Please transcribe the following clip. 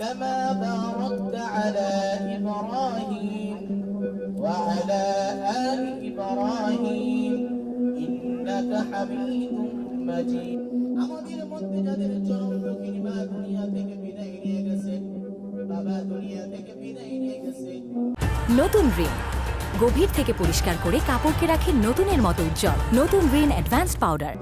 كما باركت على إبراهيم وعلى آل إبراهيم إنك حميد مجيد আমাদের মধ্যে যাদের জন্মদিন বা দুনিয়া থেকে বিদায় নিয়ে গেছে বাবা দুনিয়া থেকে বিদায় নিয়ে গেছে নতুন রিন গভীর থেকে পরিষ্কার করে কাপড়কে রাখে নতুনের মতো উজ্জ্বল নতুন রিন অ্যাডভান্সড পাউডার